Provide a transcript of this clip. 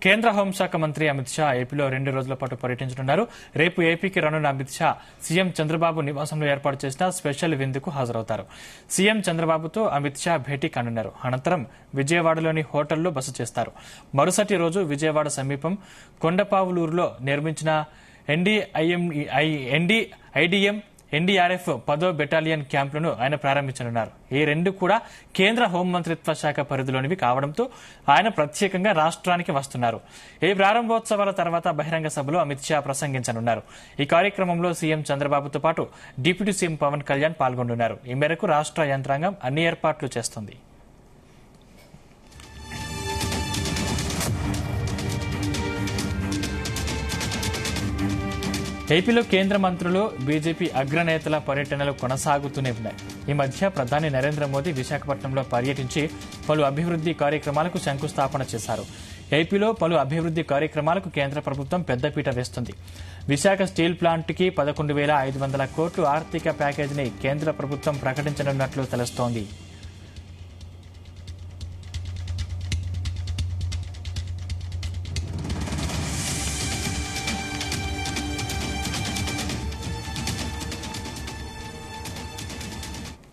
కేంద్ర హోంశాఖ మంత్రి అమిత్ షా ఏపీలో 2 రోజుల పాటు పర్యటించనున్నారు. రేపు ఏపీకి రానున్న అమిత్ షా సీఎం చంద్రబాబు నివాసంలో ఏర్పాటు చేసిన స్పెషల్ విందుకు హాజరవుతారు. సీఎం చంద్రబాబుతో అమిత్ షా భేటీ కానున్నారు. అనంతరం విజయవాడలోని హోటల్లో బస చేస్తారు. మరుసటి రోజు విజయవాడ సమీపం కొండపావులూరులో నిర్మించిన ఎన్డీఆర్ఎఫ్ 10వ బెటాలియన్ క్యాంపులను ఆయన ప్రారంభించనున్నారు. ఈ రెండు కూడా కేంద్ర హోంమంత్రిత్వ శాఖ పరిధిలోనివి కావడంతో ఆయన ప్రత్యేకంగా రాష్ట్రానికి వస్తున్నారు. ఈ ప్రారంభోత్సవాల తర్వాత బహిరంగ సభలో అమిత్ షా ప్రసంగించనున్నారు. ఈ కార్యక్రమంలో సీఎం చంద్రబాబుతో పాటు డిప్యూటీ సీఎం పవన్ కళ్యాణ్ పాల్గొనున్నారు. ఈ మేరకు రాష్ట్ర యంత్రాంగం అన్ని ఏర్పాట్లు చేస్తుంది. ఏపీలో కేంద్ర మంత్రులు, బీజేపీ అగ్రనేతల పర్యటనలు కొనసాగుతూనే ఉన్నాయి. ఈ మధ్య ప్రధాని నరేంద్ర మోదీ విశాఖపట్నంలో పర్యటించి పలు అభివృద్ది కార్యక్రమాలకు శంకుస్థాపన చేశారు. ఏపీలో పలు అభివృద్ది కార్యక్రమాలకు కేంద్ర ప్రభుత్వం పెద్దపీట వేస్తుంది. విశాఖ స్టీల్ ప్లాంట్కి 11,500 కోట్ల ఆర్థిక ప్యాకేజీని కేంద్ర ప్రభుత్వం ప్రకటించనున్నట్లు తెలుస్తోంది.